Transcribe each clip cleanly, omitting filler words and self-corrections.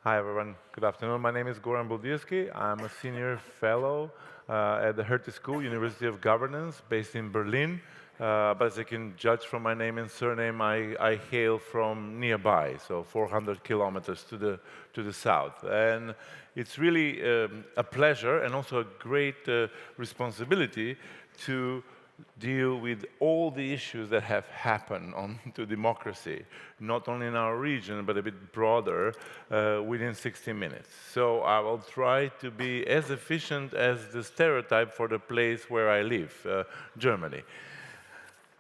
Hi, everyone. Good afternoon. My name is Goran Buldioski. I'm a senior fellow at the Hertie School, University of Governance, based in Berlin. But as you can judge from my name and surname, I hail from nearby, so 400 kilometers to the south. And it's really a pleasure and also a great responsibility to deal with all the issues that have happened on to democracy, not only in our region, but a bit broader, within 60 minutes. So I will try to be as efficient as the stereotype for the place where I live, Germany.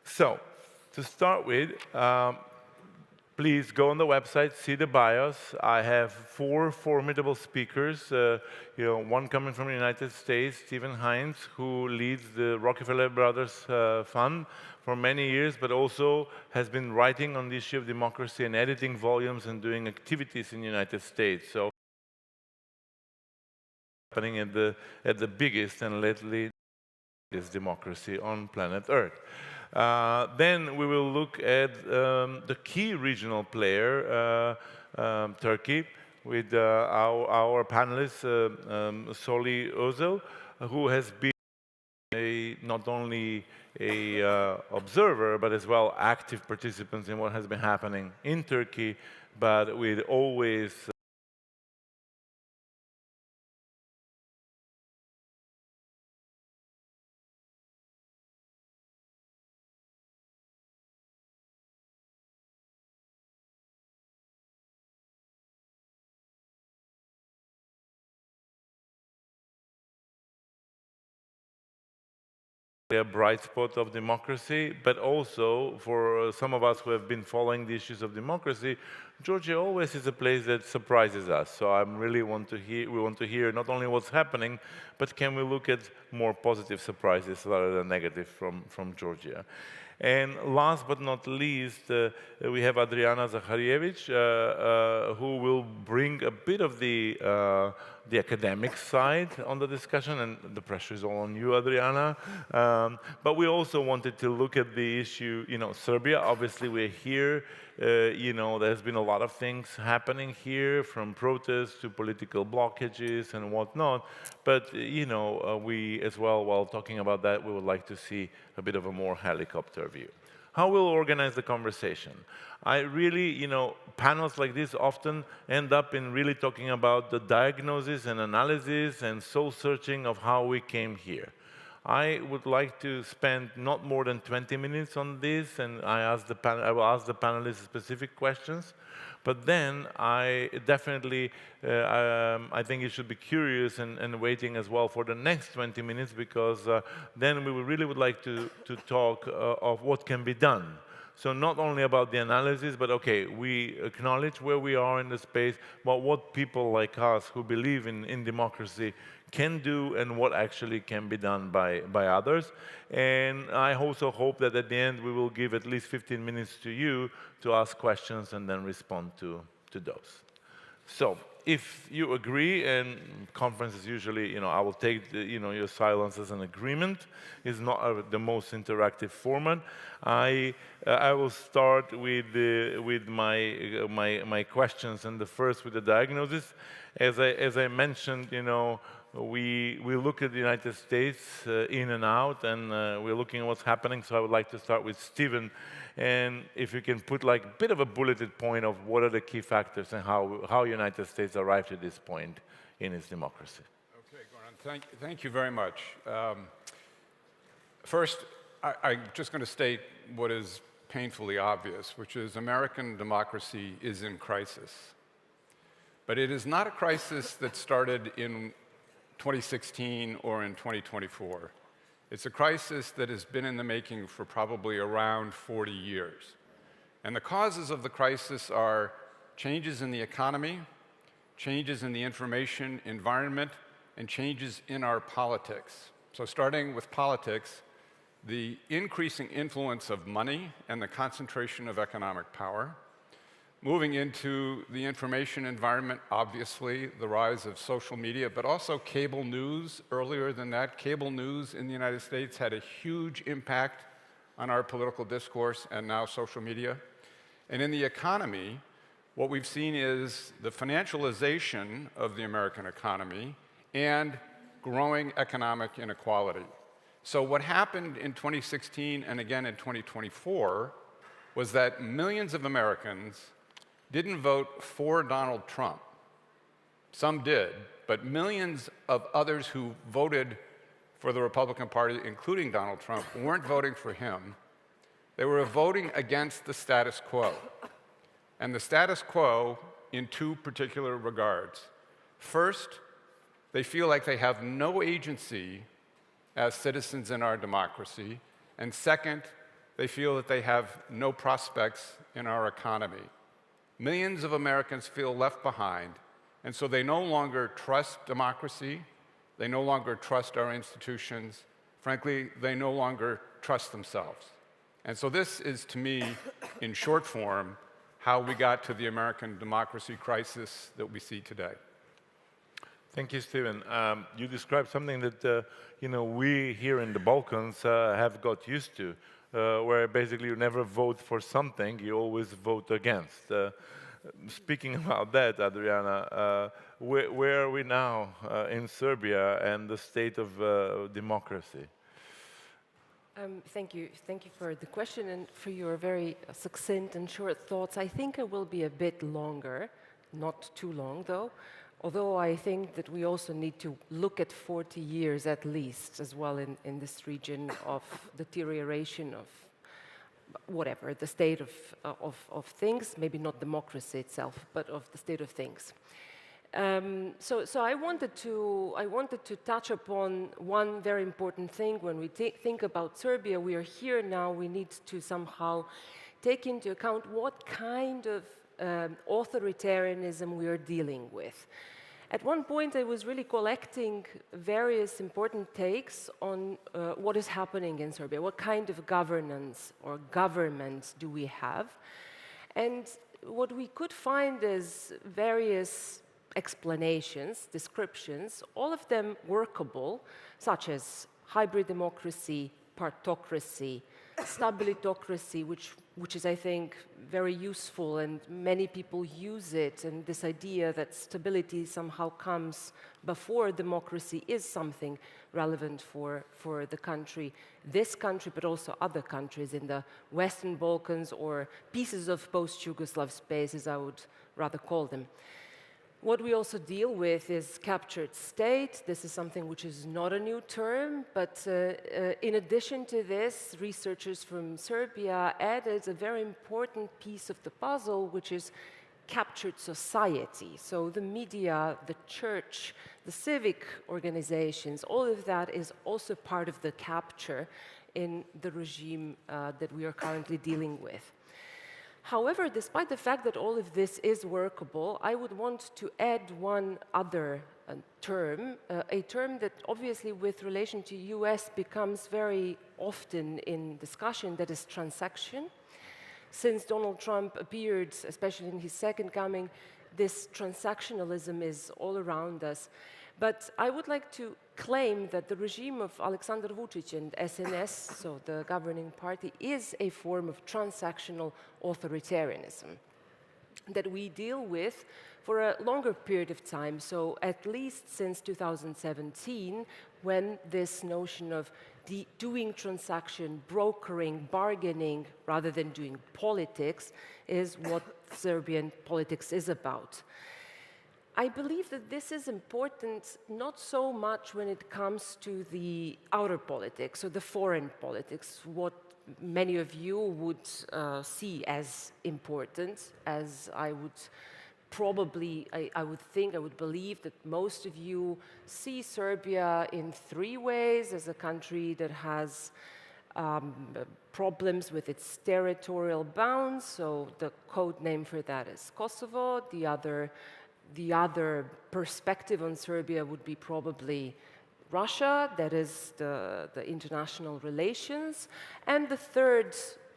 So, to start with, please go on the website, see the bios. I have four formidable speakers. One coming from the United States, Stephen Heintz, who leads the Rockefeller Brothers Fund for many years, but also has been writing on the issue of democracy and editing volumes and doing activities in the United States. So, happening at the biggest and lately is democracy on planet Earth. Then we will look at the key regional player, Turkey, with our panelist, Soli Özel, who has been not only a observer, but as well active participants in what has been happening in Turkey, but with always a bright spot of democracy, but also for some of us who have been following the issues of democracy, Georgia always is a place that surprises us. So I really want to hear, we want to hear not only what's happening, but can we look at more positive surprises rather than negative from Georgia. And last but not least, we have Adriana Zaharijević, who will bring a bit of the academic side on the discussion, and the pressure is all on you, Adriana. But we also wanted to look at the issue, Serbia, obviously we're here, there's been a lot of things happening here, from protests to political blockages and whatnot, but, we as well, while talking about that, we would like to see a bit of a more helicopter view. How we'll organize the conversation? I really, panels like this often end up in really talking about the diagnosis and analysis and soul-searching of how we came here. I would like to spend not more than 20 minutes on this, and I will ask the panelists specific questions. But then I definitely, I think you should be curious and waiting as well for the next 20 minutes, because then we really would like to talk of what can be done. So not only about the analysis, but okay, we acknowledge where we are in the space, but what people like us who believe in democracy can do and what actually can be done by others. And I also hope that at the end we will give at least 15 minutes to you to ask questions and then respond to those. So if you agree, and conferences usually, I will take your silence as an agreement. It's not the most interactive format. I will start with my questions, and the first with the diagnosis. As I mentioned, we look at the United States in and out, and we're looking at what's happening. So I would like to start with Stephen, and if you can put like a bit of a bulleted point of what are the key factors and how United States arrived at this point in its democracy. Okay, Goran, thank you very much. First, I'm just going to state what is painfully obvious, which is American democracy is in crisis. But it is not a crisis that started in 2016 or in 2024. It's a crisis that has been in the making for probably around 40 years. And the causes of the crisis are changes in the economy, changes in the information environment, and changes in our politics. So starting with politics, the increasing influence of money and the concentration of economic power. Moving into the information environment, obviously, the rise of social media, but also cable news. Earlier than that, cable news in the United States had a huge impact on our political discourse, and now social media. And in the economy, what we've seen is the financialization of the American economy and growing economic inequality. So what happened in 2016 and again in 2024 was that millions of Americans didn't vote for Donald Trump. Some did, but millions of others who voted for the Republican Party, including Donald Trump, weren't voting for him. They were voting against the status quo. And the status quo in two particular regards. First, they feel like they have no agency as citizens in our democracy. And second, they feel that they have no prospects in our economy. Millions of Americans feel left behind, and so they no longer trust democracy, they no longer trust our institutions, frankly, they no longer trust themselves. And so this is, to me, in short form, how we got to the American democracy crisis that we see today. Thank you, Stephen. You described something that we here in the Balkans have got used to, where basically you never vote for something, you always vote against. Speaking about that, Adriana, where are we now in Serbia and the state of democracy? Thank you for the question and for your very succinct and short thoughts. I think it will be a bit longer, not too long though, although I think that we also need to look at 40 years at least as well in this region of deterioration of whatever, the state of things, maybe not democracy itself, but of the state of things. So I wanted to touch upon one very important thing. When we think about Serbia, we are here now, we need to somehow take into account what kind of authoritarianism we are dealing with. At one point, I was really collecting various important takes on what is happening in Serbia, what kind of governance or government do we have. And what we could find is various explanations, descriptions, all of them workable, such as hybrid democracy, partocracy, stabilitocracy, which is, I think, very useful, and many people use it, and this idea that stability somehow comes before democracy is something relevant for the country, this country, but also other countries in the Western Balkans or pieces of post-Yugoslav space, as I would rather call them. What we also deal with is captured state. This is something which is not a new term, but in addition to this, researchers from Serbia added a very important piece of the puzzle, which is captured society. So the media, the church, the civic organizations, all of that is also part of the capture in the regime that we are currently dealing with. However, despite the fact that all of this is workable, I would want to add one other term, a term that obviously with relation to US becomes very often in discussion, that is transaction. Since Donald Trump appeared, especially in his second coming, this transactionalism is all around us. But I would like to claim that the regime of Aleksandar Vučić and SNS, so the governing party, is a form of transactional authoritarianism that we deal with for a longer period of time, so at least since 2017, when this notion of doing transaction, brokering, bargaining, rather than doing politics, is what Serbian politics is about. I believe that this is important not so much when it comes to the outer politics or the foreign politics, what many of you would see as important, as I would probably, I would believe that most of you see Serbia in three ways: as a country that has problems with its territorial bounds, so the code name for that is Kosovo. The other perspective on Serbia would be probably Russia, that is the international relations. And the third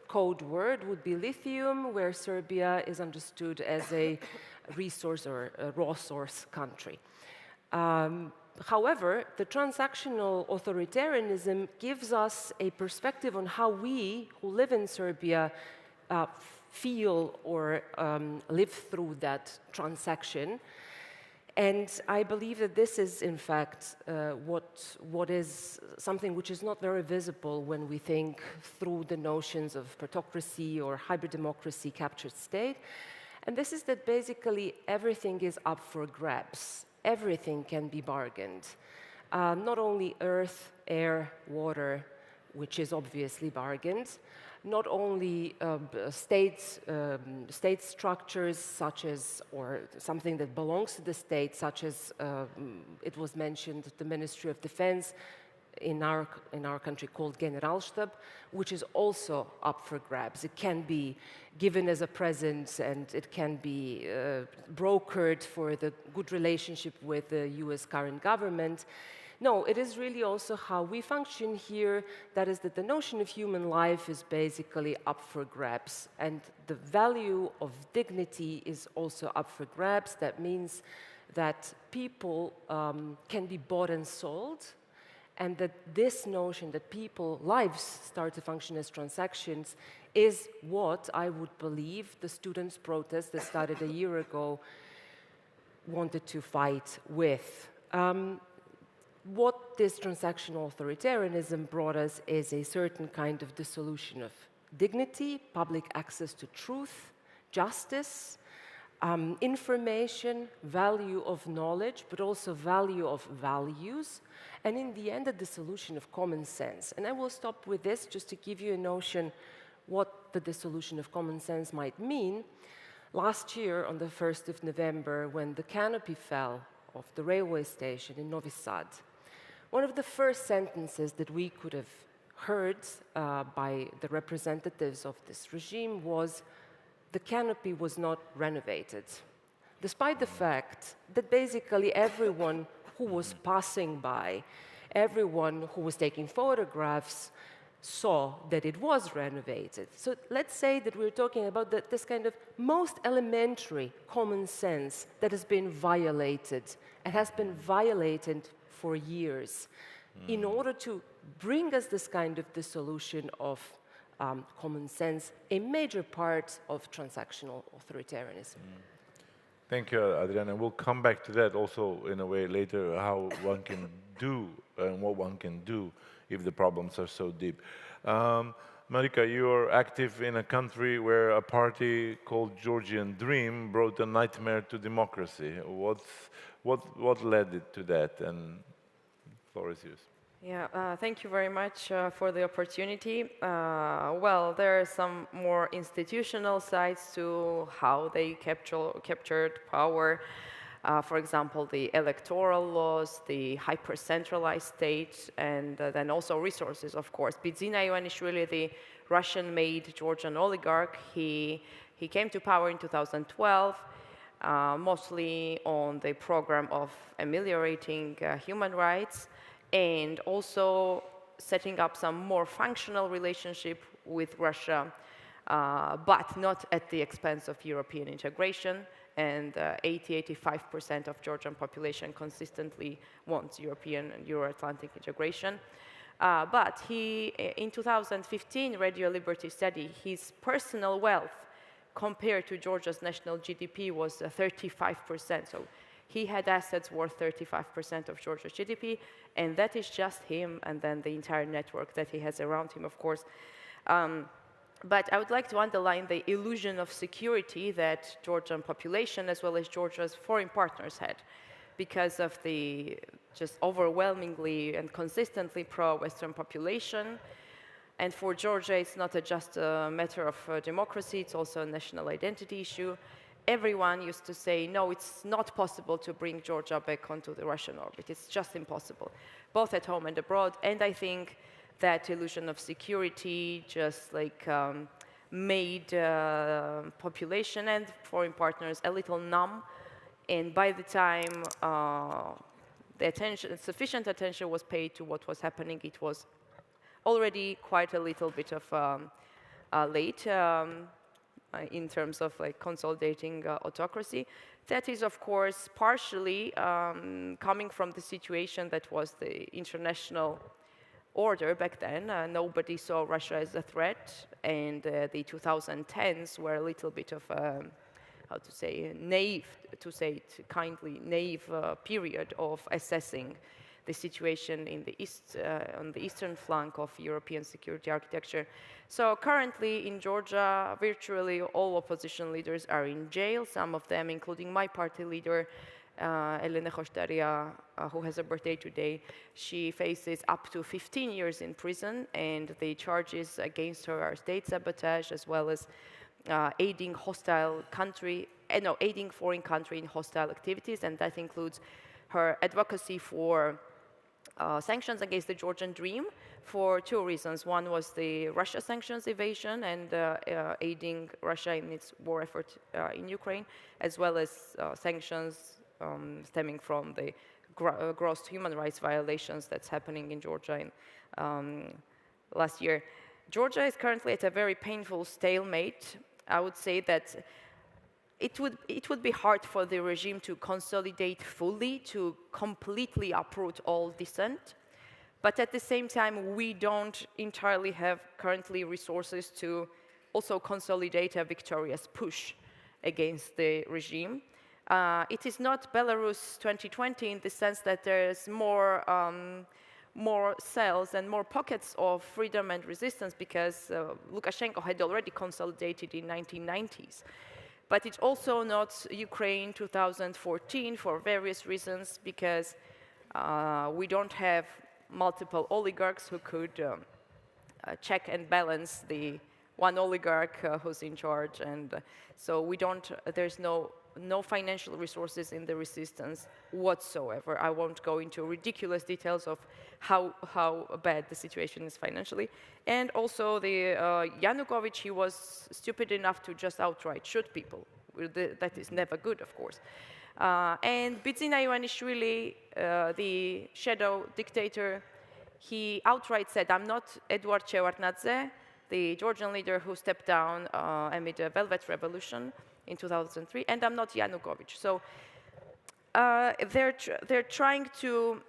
code word would be lithium, where Serbia is understood as a resource or a raw source country. However, the transactional authoritarianism gives us a perspective on how we, who live in Serbia, feel or live through that transaction. And I believe that this is, in fact, what is something which is not very visible when we think through the notions of plutocracy or hybrid democracy, captured state. And this is that basically everything is up for grabs. Everything can be bargained. Not only earth, air, water, which is obviously bargained, not only state structures such as, or something that belongs to the state, such as it was mentioned, the Ministry of Defense in our country called Generalstab, which is also up for grabs. It can be given as a present and it can be brokered for the good relationship with the US current government. No, it is really also how we function here. That is that the notion of human life is basically up for grabs. And the value of dignity is also up for grabs. That means that people can be bought and sold. And that this notion that people, lives start to function as transactions is what I would believe the students' protest that started a year ago wanted to fight with. What this transactional authoritarianism brought us is a certain kind of dissolution of dignity, public access to truth, justice, information, value of knowledge, but also value of values, and in the end, a dissolution of common sense. And I will stop with this just to give you a notion what the dissolution of common sense might mean. Last year, on the 1st of November, when the canopy fell of the railway station in Novi Sad, one of the first sentences that we could have heard by the representatives of this regime was, the canopy was not renovated, despite the fact that basically everyone who was passing by, everyone who was taking photographs, saw that it was renovated. So let's say that we're talking about this kind of most elementary common sense that has been violated, and has been violated for years, in order to bring us this kind of dissolution of common sense, a major part of transactional authoritarianism. Thank you, Adriana. We'll come back to that also in a way later, how one can do and what one can do if the problems are so deep. Marika, you are active in a country where a party called Georgian Dream brought a nightmare to democracy. What led it to that? And the floor is yours. Yeah, thank you very much for the opportunity. Well, there are some more institutional sides to how they captured power. For example, the electoral laws, the hyper-centralized state, and then also resources, of course. Bidzina Ioanishvili, the Russian-made Georgian oligarch, he came to power in 2012, mostly on the program of ameliorating human rights, and also setting up some more functional relationship with Russia, but not at the expense of European integration. And 80–85% of Georgian population consistently wants European and Euro-Atlantic integration. But he, in 2015, Radio Liberty study, his personal wealth compared to Georgia's national GDP was 35%. So he had assets worth 35% of Georgia's GDP, and that is just him, and then the entire network that he has around him, of course. But I would like to underline the illusion of security that Georgian population, as well as Georgia's foreign partners, had, because of the just overwhelmingly and consistently pro-Western population. And for Georgia, it's not just a matter of democracy, it's also a national identity issue. Everyone used to say, no, it's not possible to bring Georgia back onto the Russian orbit. It's just impossible, both at home and abroad. And I think that illusion of security just like made population and foreign partners a little numb. And by the time sufficient attention was paid to what was happening, it was already quite a little bit of late in terms of like consolidating autocracy. That is, of course, partially coming from the situation that was the international order back then. Nobody saw Russia as a threat, and the 2010s were a little bit of how to say, naive, to say it kindly, naive period of assessing the situation in the east, on the eastern flank of European security architecture. So currently in Georgia, virtually all opposition leaders are in jail, some of them including my party leader, Elena Khoshtaria, who has a birthday today. She faces up to 15 years in prison, and the charges against her are state sabotage as well as aiding aiding foreign country in hostile activities, and that includes her advocacy for sanctions against the Georgian dream for two reasons. One was the Russia sanctions evasion and aiding Russia in its war effort in Ukraine, as well as sanctions stemming from the gross human rights violations that's happening in Georgia in, last year. Georgia is currently at a very painful stalemate. I would say that it would be hard for the regime to consolidate fully, to completely uproot all dissent. But at the same time, we don't entirely have currently resources to also consolidate a victorious push against the regime. It is not Belarus 2020 in the sense that there's more cells and more pockets of freedom and resistance because Lukashenko had already consolidated in 1990s. But it's also not Ukraine 2014 for various reasons because we don't have multiple oligarchs who could check and balance the one oligarch who's in charge, and so there's no financial resources in the resistance whatsoever. I won't go into ridiculous details of how bad the situation is financially. And also the Yanukovych, he was stupid enough to just outright shoot people. That is never good, of course. And Bidzina Ioanishvili, the shadow dictator, he outright said, I'm not Eduard Shevardnadze, the Georgian leader who stepped down amid a Velvet Revolution in 2003, and I'm not Yanukovych. So they're trying to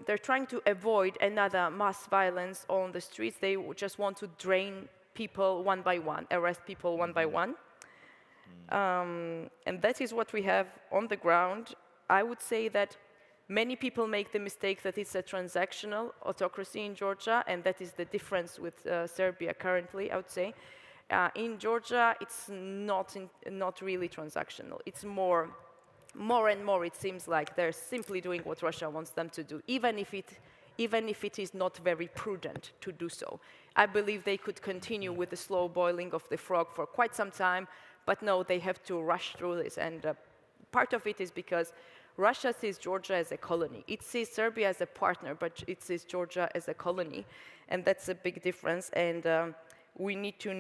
avoid another mass violence on the streets. They just want to drain people one by one, arrest people one by one. And that is what we have on the ground. I would say that many people make the mistake that it's a transactional autocracy in Georgia, and that is the difference with Serbia currently, I would say. In Georgia, it's not really transactional. It's more and more, it seems like they're simply doing what Russia wants them to do, even if it is not very prudent to do so. I believe they could continue with the slow boiling of the frog for quite some time, but no, they have to rush through this. And part of it is because Russia sees Georgia as a colony. It sees Serbia as a partner, but it sees Georgia as a colony, and that's a big difference. And we need to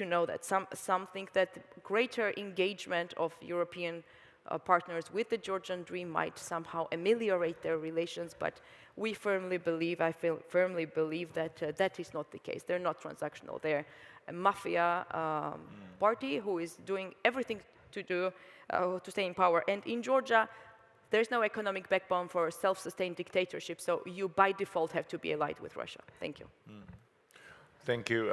know that some think that greater engagement of European partners with the Georgian dream might somehow ameliorate their relations, but we firmly believe, firmly believe that that is not the case. They're not transactional. They're a mafia party who is doing everything to stay in power. And in Georgia, there's no economic backbone for self-sustained dictatorship, so you by default have to be allied with Russia. Thank you. Thank you.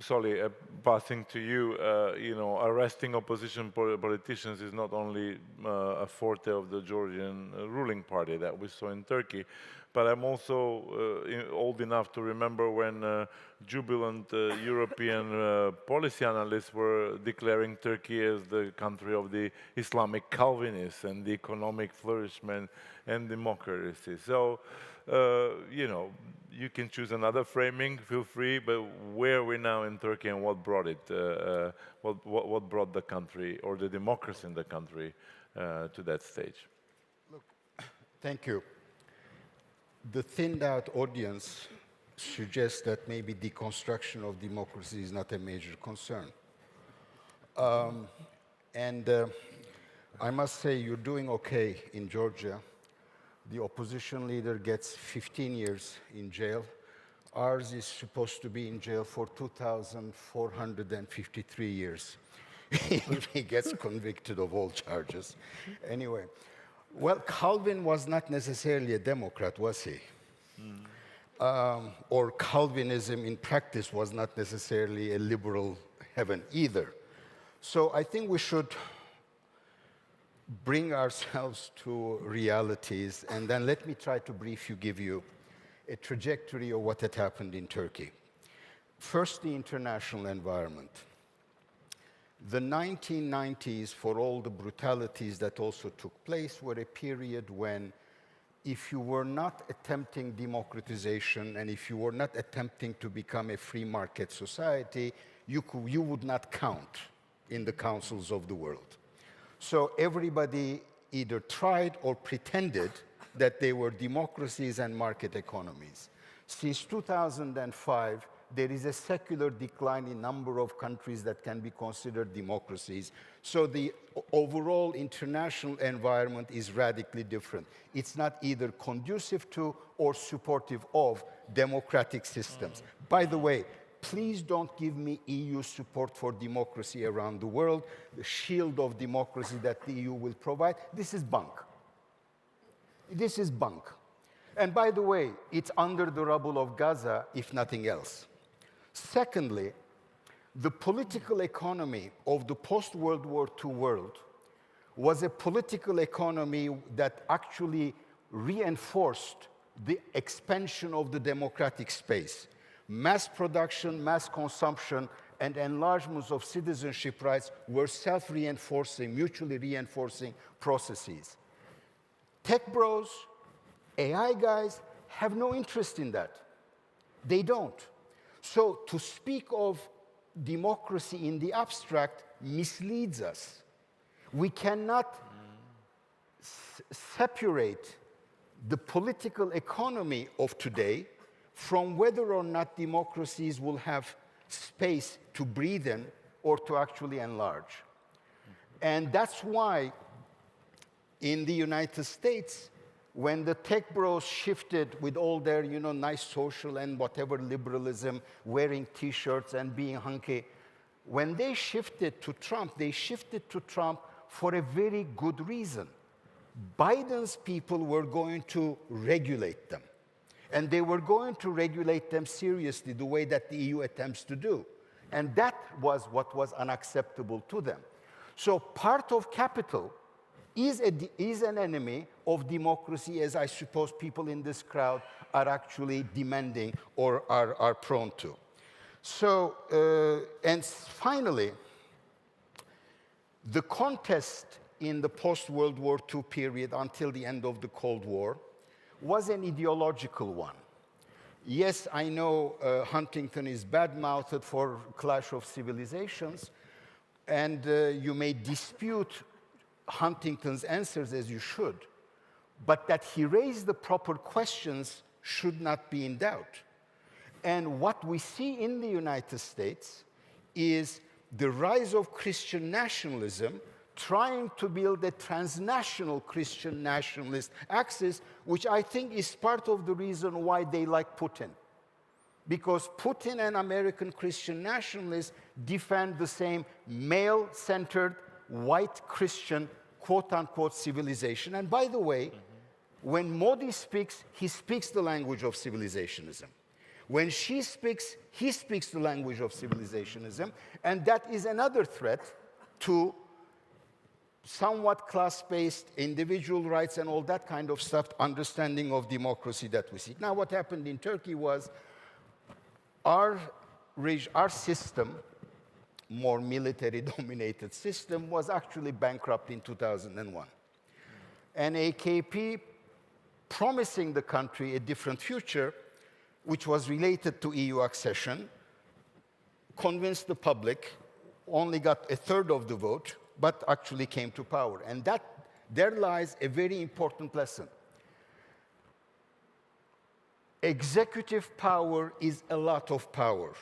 Soli, passing to you, arresting opposition politicians is not only a forte of the Georgian ruling party that we saw in Turkey, but I'm also old enough to remember when jubilant European policy analysts were declaring Turkey as the country of the Islamic Calvinists and the economic flourishment and democracy. So, you can choose another framing, feel free, but where are we now in Turkey and what brought it, what brought the country or the democracy in the country to that stage? Look, thank you. The thinned out audience suggests that maybe deconstruction of democracy is not a major concern. I must say you're doing okay in Georgia. The opposition leader gets 15 years in jail. Ours is supposed to be in jail for 2,453 years if he gets convicted of all charges. Anyway, well, Calvin was not necessarily a Democrat, was he? or Calvinism in practice was not necessarily a liberal heaven either. So I think we should bring ourselves to realities, and then let me try to give you a trajectory of what had happened in Turkey. First, the international environment. The 1990s, for all the brutalities that also took place, were a period when if you were not attempting democratization and if you were not attempting to become a free market society, you would not count in the councils of the world. So everybody either tried or pretended that they were democracies and market economies. Since 2005, there is a secular decline in number of countries that can be considered democracies. So the overall international environment is radically different. It's not either conducive to or supportive of democratic systems. By the way, please don't give me EU support for democracy around the world, the shield of democracy that the EU will provide. This is bunk. This is bunk. And by the way, it's under the rubble of Gaza, if nothing else. Secondly, the political economy of the post-World War II world was a political economy that actually reinforced the expansion of the democratic space. Mass production, mass consumption, and enlargements of citizenship rights were self-reinforcing, mutually reinforcing processes. Tech bros, AI guys have no interest in that. They don't. So to speak of democracy in the abstract misleads us. We cannot separate the political economy of today from whether or not democracies will have space to breathe in or to actually enlarge. And that's why in the United States, when the tech bros shifted with all their, nice social and whatever liberalism, wearing T-shirts and being hunky, when they shifted to Trump for a very good reason. Biden's people were going to regulate them. And they were going to regulate them seriously, the way that the EU attempts to do. And that was what was unacceptable to them. So part of capital is an enemy of democracy, as I suppose people in this crowd are actually demanding or are prone to. So, and finally, the contest in the post-World War II period until the end of the Cold War was an ideological one. Yes, I know Huntington is bad-mouthed for Clash of Civilizations, and you may dispute Huntington's answers, as you should, but that he raised the proper questions should not be in doubt. And what we see in the United States is the rise of Christian nationalism trying to build a transnational Christian nationalist axis, which I think is part of the reason why they like Putin. Because Putin and American Christian nationalists defend the same male-centered, white Christian, quote-unquote, civilization. And by the way, when Modi speaks, he speaks the language of civilizationism. When she speaks, he speaks the language of civilizationism. And that is another threat to somewhat class-based individual rights and all that kind of stuff, understanding of democracy that we see. Now, what happened in Turkey was our system, more military-dominated system, was actually bankrupt in 2001. And AKP, promising the country a different future, which was related to EU accession, convinced the public, only got a third of the vote, but actually came to power. And there lies a very important lesson. Executive power is a lot of power.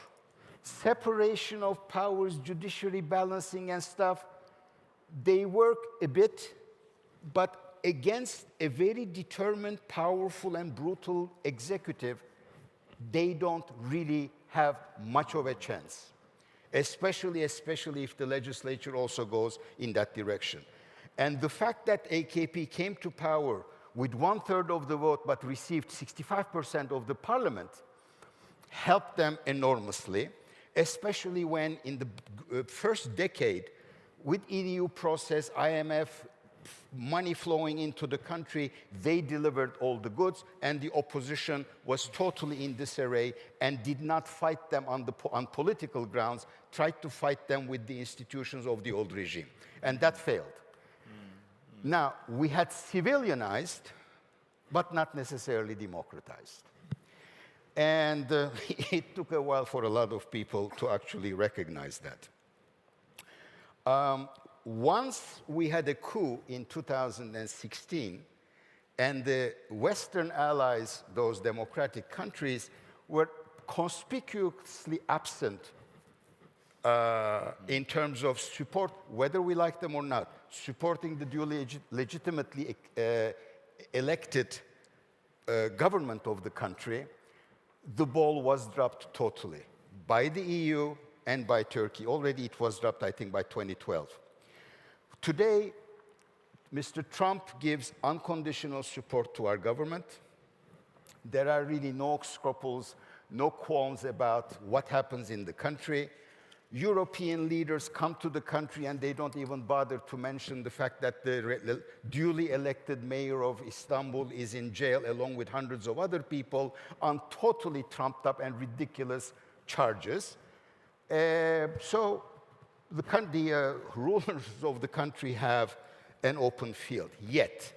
Separation of powers, judiciary balancing and stuff, they work a bit, but against a very determined, powerful, and brutal executive, they don't really have much of a chance. Especially if the legislature also goes in that direction. And the fact that AKP came to power with 1/3 of the vote but received 65% of the parliament, helped them enormously, especially when in the first decade, with EU process, IMF, money flowing into the country, they delivered all the goods, and the opposition was totally in disarray and did not fight them on political grounds, tried to fight them with the institutions of the old regime. And that failed. Now, we had civilianized, but not necessarily democratized. And it took a while for a lot of people to actually recognize that. Once we had a coup in 2016, and the Western allies, those democratic countries, were conspicuously absent in terms of support, whether we like them or not, supporting the duly legitimately elected government of the country, the ball was dropped totally by the EU and by Turkey. Already it was dropped, I think, by 2012. Today, Mr. Trump gives unconditional support to our government. There are really no scruples, no qualms about what happens in the country. European leaders come to the country and they don't even bother to mention the fact that the duly elected mayor of Istanbul is in jail along with hundreds of other people on totally trumped up and ridiculous charges. So the rulers of the country have an open field. Yet,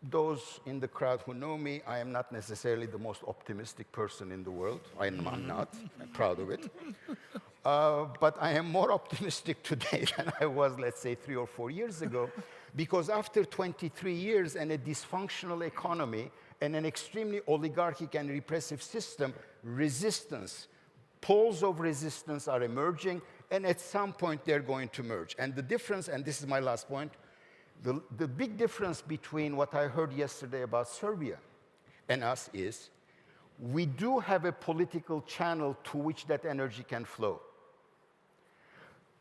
those in the crowd who know me, I am not necessarily the most optimistic person in the world. I'm not. I'm proud of it. But I am more optimistic today than I was, let's say, 3 or 4 years ago, because after 23 years and a dysfunctional economy and an extremely oligarchic and repressive system, poles of resistance are emerging, and at some point they're going to merge. And the difference, and this is my last point, the big difference between what I heard yesterday about Serbia and us is we do have a political channel to which that energy can flow.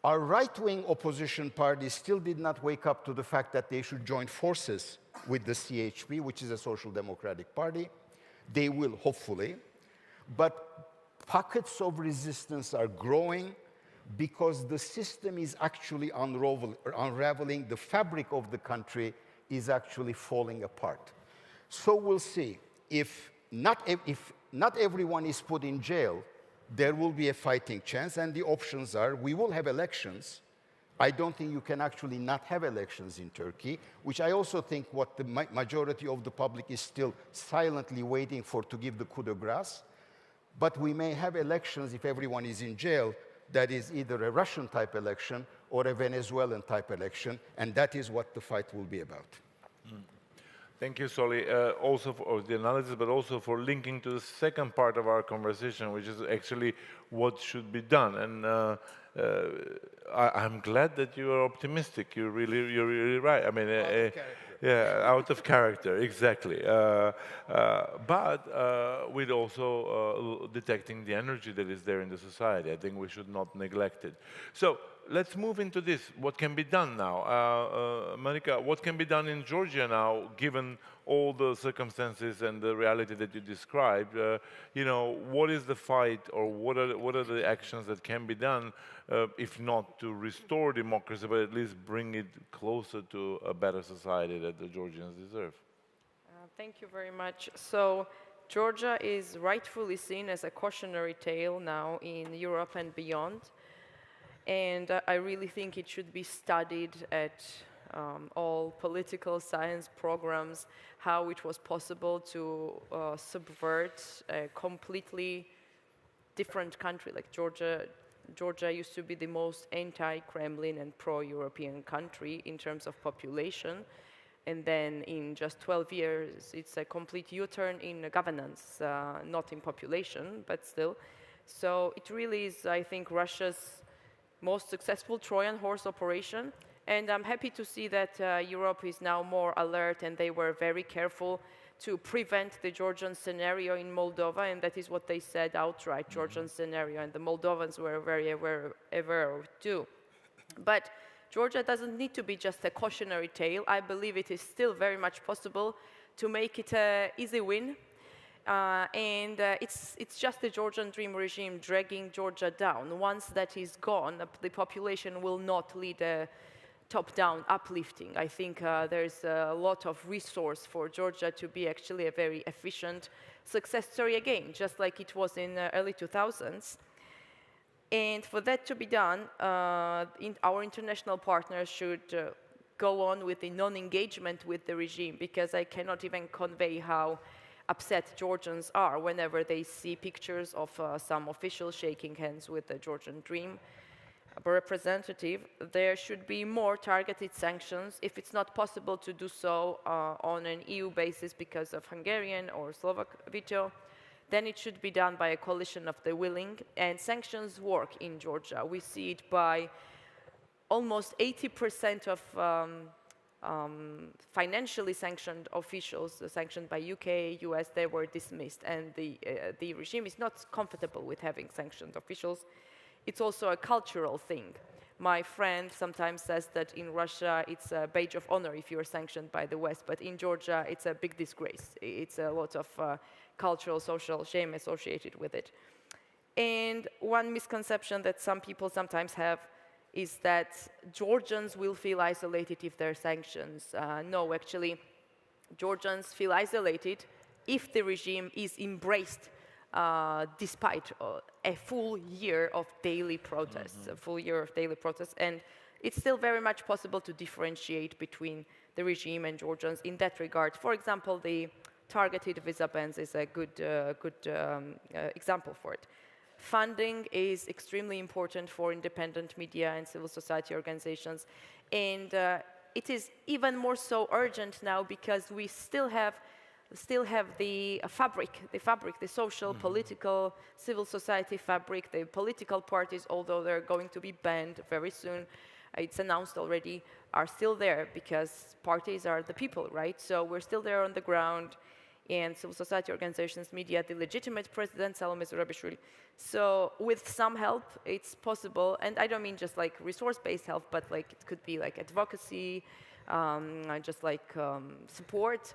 Our right-wing opposition parties still did not wake up to the fact that they should join forces with the CHP, which is a social democratic party. They will, hopefully. But pockets of resistance are growing because the system is actually unraveling. The fabric of the country is actually falling apart. So we'll see. If not everyone is put in jail, there will be a fighting chance, and the options are we will have elections. I don't think you can actually not have elections in Turkey, which I also think what the majority of the public is still silently waiting for to give the coup de grace. But we may have elections if everyone is in jail that is either a Russian-type election or a Venezuelan-type election, and that is what the fight will be about. Thank you, Soli, also for the analysis, but also for linking to the second part of our conversation, which is actually what should be done. And I'm glad that you are optimistic. You're really right. I mean, yeah, out of character, exactly. But with also detecting the energy that is there in the society. I think we should not neglect it. So let's move into this. What can be done now? Marika, what can be done in Georgia now, given all the circumstances and the reality that you described? You know, what is the fight, or what are the actions that can be done, if not to restore democracy, but at least bring it closer to a better society that the Georgians deserve? Thank you very much. So Georgia is rightfully seen as a cautionary tale now in Europe and beyond. And I really think it should be studied at all political science programs, how it was possible to subvert a completely different country like Georgia. Georgia used to be the most anti-Kremlin and pro-European country in terms of population. And then in just 12 years, it's a complete U-turn in governance, not in population, but still. So it really is, I think, Russia's most successful Trojan horse operation. And I'm happy to see that Europe is now more alert, and they were very careful to prevent the Georgian scenario in Moldova, and that is what they said outright, Georgian scenario, and the Moldovans were very aware of too. But Georgia doesn't need to be just a cautionary tale. I believe it is still very much possible to make it an easy win. It's just the Georgian dream regime dragging Georgia down. Once that is gone, the population will not lead a top-down uplifting. I think there's a lot of resource for Georgia to be actually a very efficient success story again, just like it was in early 2000s. And for that to be done, our international partners should go on with the non-engagement with the regime, because I cannot even convey how upset Georgians are whenever they see pictures of some officials shaking hands with the Georgian dream representative. There should be more targeted sanctions. If it's not possible to do so on an EU basis because of Hungarian or Slovak veto, then it should be done by a coalition of the willing. And sanctions work in Georgia. We see it by almost 80% of financially sanctioned officials, sanctioned by UK, US, they were dismissed. And the regime is not comfortable with having sanctioned officials. It's also a cultural thing. My friend sometimes says that in Russia it's a badge of honor if you're sanctioned by the West, but in Georgia it's a big disgrace. It's a lot of cultural, social shame associated with it. And one misconception that some people sometimes have is that Georgians will feel isolated if there are sanctions. No, actually, Georgians feel isolated if the regime is embraced despite a full year of daily protests, and it's still very much possible to differentiate between the regime and Georgians in that regard. For example, the targeted visa bans is a good example for it. Funding is extremely important for independent media and civil society organizations, and it is even more so urgent now because we still have the fabric, the social, political, civil society fabric, the political parties, although they're going to be banned very soon, it's announced already, are still there because parties are the people, right? So we're still there on the ground, and civil society organizations, media, the legitimate president, Zaharijević. So with some help, it's possible, and I don't mean just like resource-based help, but like it could be like advocacy, just like support.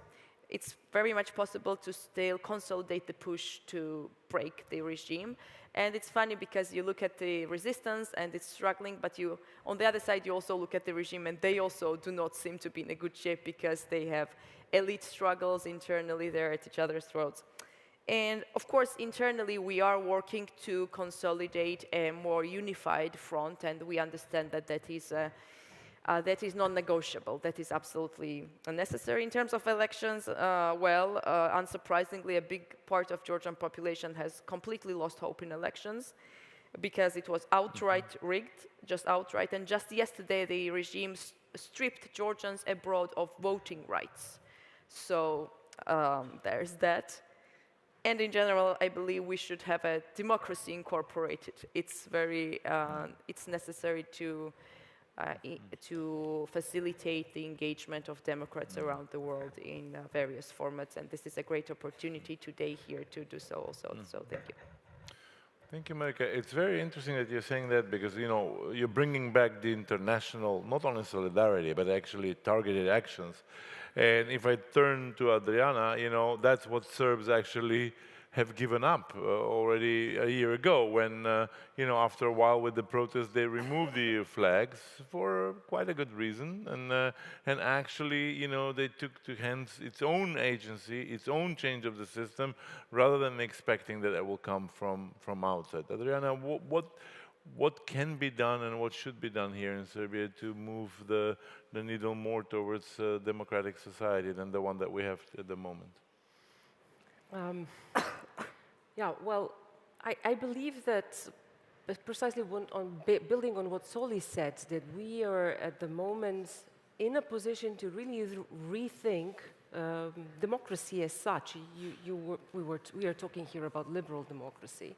It's very much possible to still consolidate the push to break the regime. And it's funny because you look at the resistance and it's struggling, but on the other side, you also look at the regime and they also do not seem to be in a good shape because they have elite struggles internally, they're at each other's throats. And of course, internally, we are working to consolidate a more unified front, and we understand that that is non-negotiable. That is absolutely necessary. In terms of elections, unsurprisingly, a big part of Georgian population has completely lost hope in elections because it was outright rigged, just outright. And just yesterday, the regime stripped Georgians abroad of voting rights. So there's that. And in general, I believe we should have a democracy incorporated. It's it's necessary to facilitate the engagement of Democrats around the world in various formats, and this is a great opportunity today here to do so also, so thank you. Thank you, Marika. It's very interesting that you're saying that because, you're bringing back the international, not only solidarity, but actually targeted actions. And if I turn to Adriana, that's what Serbs actually have given up already a year ago when, after a while with the protests, they removed the flags for quite a good reason. And actually, they took to hands its own agency, its own change of the system, rather than expecting that it will come from outside. Adriana, what can be done and what should be done here in Serbia to move the needle more towards a democratic society than the one that we have at the moment? Yeah, well, I believe that precisely building on what Soli said, that we are at the moment in a position to really rethink democracy as such. We are talking here about liberal democracy.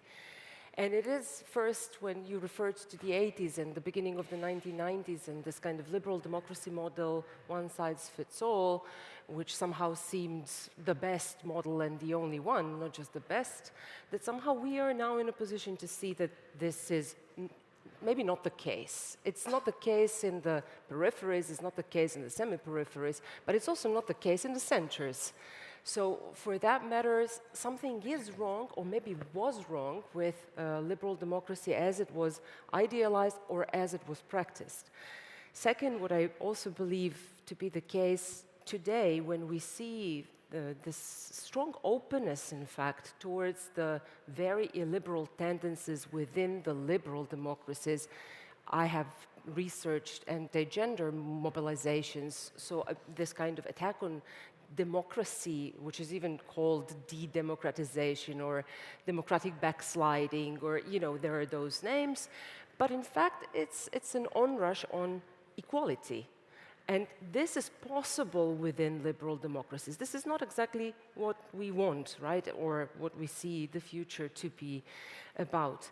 And it is first when you referred to the 80s and the beginning of the 1990s and this kind of liberal democracy model, one size fits all, which somehow seemed the best model and the only one, not just the best, that somehow we are now in a position to see that this is maybe not the case. It's not the case in the peripheries, it's not the case in the semi-peripheries, but it's also not the case in the centers. So for that matter, something is wrong, or maybe was wrong, with liberal democracy as it was idealized or as it was practiced. Second, what I also believe to be the case today, when we see this strong openness, in fact, towards the very illiberal tendencies within the liberal democracies. I have researched anti-gender mobilizations, so this kind of attack on democracy, which is even called de-democratization or democratic backsliding, or, you know, there are those names. But in fact, it's an onrush on equality. And this is possible within liberal democracies. This is not exactly what we want, right? Or what we see the future to be about.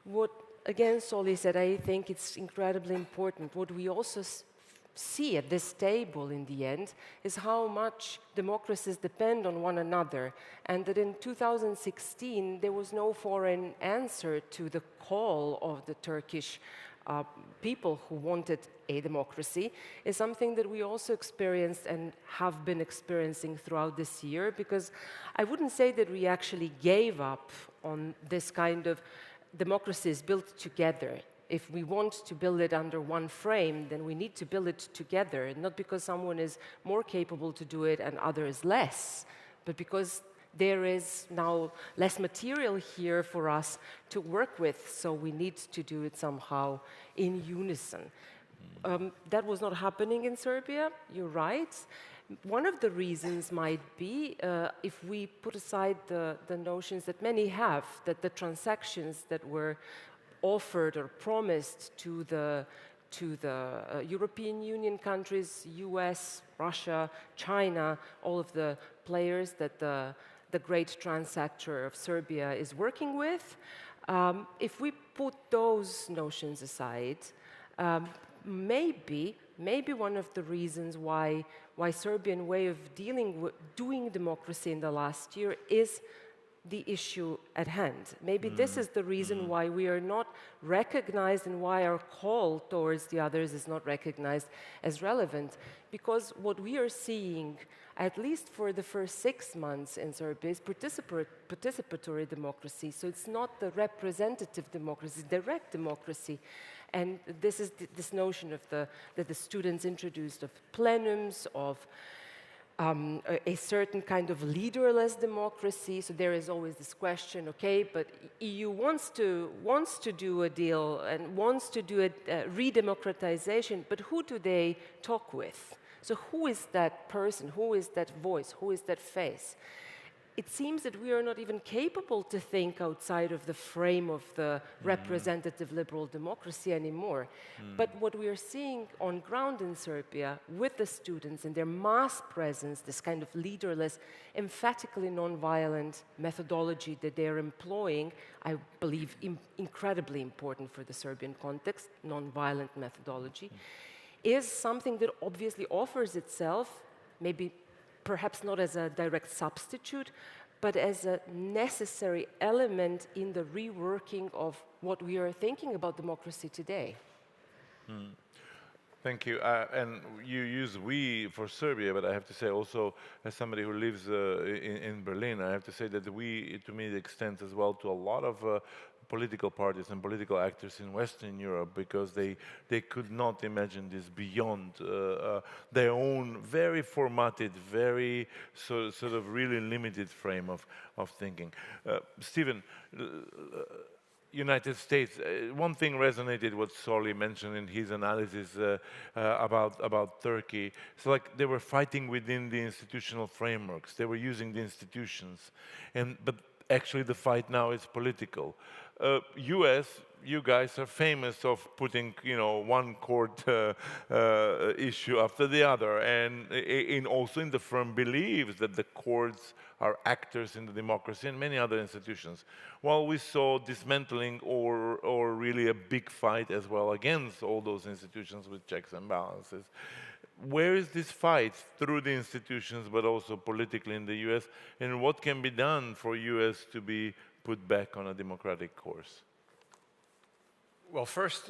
What, again, Soli said, I think it's incredibly important. What we also see at this table in the end is how much democracies depend on one another, and that in 2016 there was no foreign answer to the call of the Turkish people who wanted a democracy, is something that we also experienced and have been experiencing throughout this year, because I wouldn't say that we actually gave up on this kind of democracies built together. If we want to build it under one frame, then we need to build it together, not because someone is more capable to do it and others less, but because there is now less material here for us to work with, so we need to do it somehow in unison. That was not happening in Serbia, you're right. One of the reasons might be, if we put aside the notions that many have, that the transactions that were offered or promised to the European Union countries, US, Russia, China, all of the players that the great transactor of Serbia is working with. If we put those notions aside, maybe one of the reasons why Serbian way of doing democracy in the last year is the issue at hand. Maybe this is the reason why we are not recognized and why our call towards the others is not recognized as relevant. Because what we are seeing, at least for the first 6 months in Serbia, is participatory democracy. So it's not the representative democracy, direct democracy. And this is this notion of that the students introduced of plenums, of a certain kind of leaderless democracy. So there is always this question, okay, but EU wants to do a deal and wants to do a re-democratization, but who do they talk with? So who is that person? Who is that voice? Who is that face? It seems that we are not even capable to think outside of the frame of the representative liberal democracy anymore. But what we are seeing on ground in Serbia with the students and their mass presence, this kind of leaderless, emphatically non-violent methodology that they're employing, I believe incredibly important for the Serbian context, non-violent methodology, is something that obviously offers itself, maybe perhaps not as a direct substitute, but as a necessary element in the reworking of what we are thinking about democracy today. Thank you. And you use "we" for Serbia, but I have to say also, as somebody who lives in Berlin, I have to say that "we" to me extends as well to a lot of political parties and political actors in Western Europe, because they could not imagine this beyond their own very formatted, very sort of really limited frame of thinking. Stephen, United States, one thing resonated what Soli mentioned in his analysis about Turkey. It's like they were fighting within the institutional frameworks. They were using the institutions, but actually the fight now is political. US, you guys are famous of putting, one court issue after the other, and also in the firm believes that the courts are actors in the democracy and many other institutions. While we saw dismantling or really a big fight as well against all those institutions with checks and balances. Where is this fight through the institutions, but also politically in the US, and what can be done for US to be put back on a democratic course? Well, first,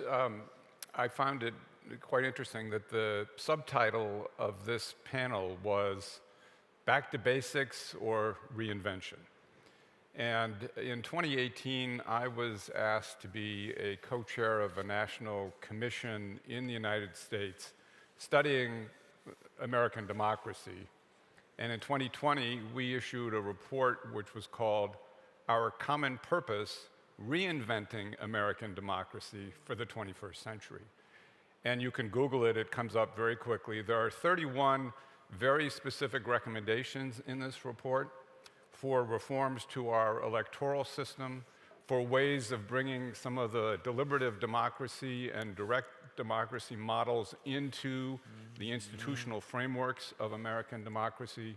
I found it quite interesting that the subtitle of this panel was Back to Basics or Reinvention. And in 2018, I was asked to be a co-chair of a national commission in the United States studying American democracy. And in 2020, we issued a report which was called Our Common Purpose, Reinventing American Democracy for the 21st Century. And you can Google it, it comes up very quickly. There are 31 very specific recommendations in this report for reforms to our electoral system, for ways of bringing some of the deliberative democracy and direct democracy models into the institutional frameworks of American democracy.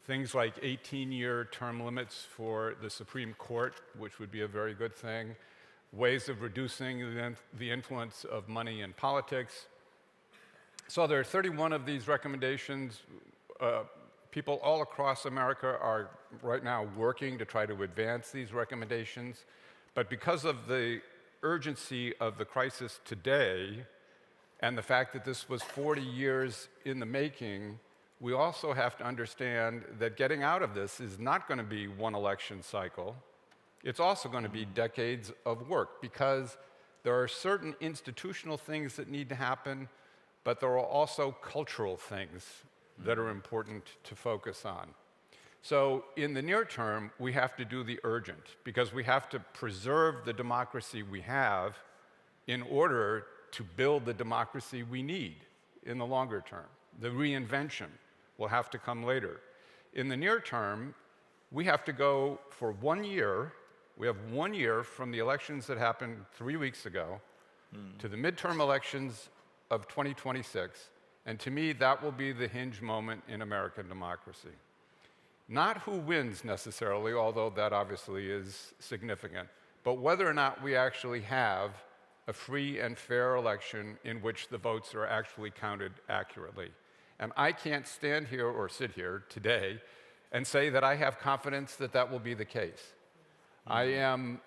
Things like 18-year term limits for the Supreme Court, which would be a very good thing. Ways of reducing the influence of money in politics. So there are 31 of these recommendations. People all across America are right now working to try to advance these recommendations. But because of the urgency of the crisis today and the fact that this was 40 years in the making, we also have to understand that getting out of this is not going to be one election cycle. It's also going to be decades of work because there are certain institutional things that need to happen, but there are also cultural things that are important to focus on. So in the near term, we have to do the urgent because we have to preserve the democracy we have in order to build the democracy we need in the longer term. The reinvention will have to come later. In the near term, we have to go for 1 year. We have 1 year from the elections that happened 3 weeks ago to the midterm elections of 2026. And to me, that will be the hinge moment in American democracy. Not who wins necessarily, although that obviously is significant, but whether or not we actually have a free and fair election in which the votes are actually counted accurately. And I can't stand here or sit here today and say that I have confidence that that will be the case. I am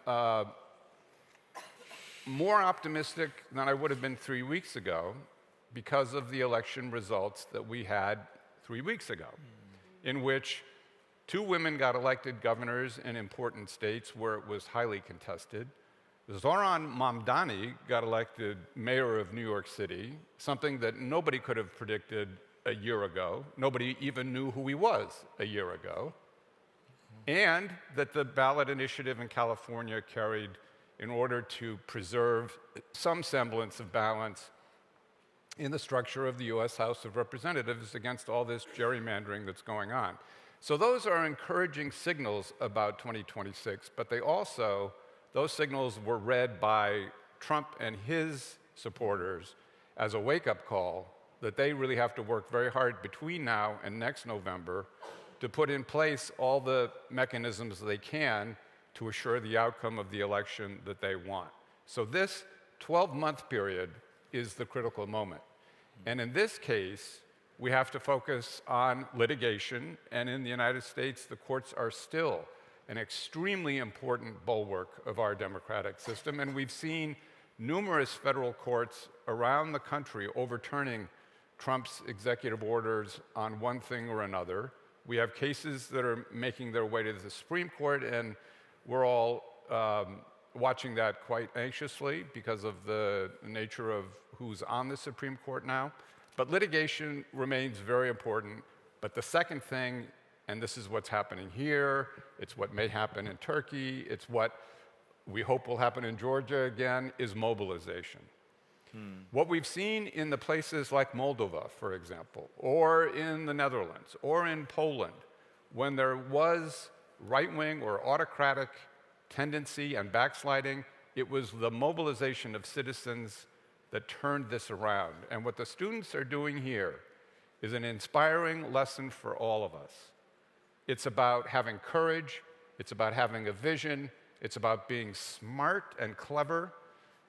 more optimistic than I would have been 3 weeks ago because of the election results that we had 3 weeks ago, in which 2 women got elected governors in important states where it was highly contested. Zoran Mamdani got elected mayor of New York City, something that nobody could have predicted a year ago. Nobody even knew who he was a year ago. And that the ballot initiative in California carried in order to preserve some semblance of balance in the structure of the US House of Representatives against all this gerrymandering that's going on. So those are encouraging signals about 2026, but those signals were read by Trump and his supporters as a wake-up call that they really have to work very hard between now and next November to put in place all the mechanisms they can to assure the outcome of the election that they want. So this 12-month period is the critical moment. And in this case, we have to focus on litigation, and in the United States, the courts are still an extremely important bulwark of our democratic system, and we've seen numerous federal courts around the country overturning Trump's executive orders on one thing or another. We have cases that are making their way to the Supreme Court, and we're all watching that quite anxiously because of the nature of who's on the Supreme Court now. But litigation remains very important. But the second thing, and this is what's happening here, it's what may happen in Turkey, it's what we hope will happen in Georgia again, is mobilization. What we've seen in the places like Moldova, for example, or in the Netherlands, or in Poland, when there was right-wing or autocratic tendency and backsliding, it was the mobilization of citizens that turned this around. And what the students are doing here is an inspiring lesson for all of us. It's about having courage, it's about having a vision, it's about being smart and clever,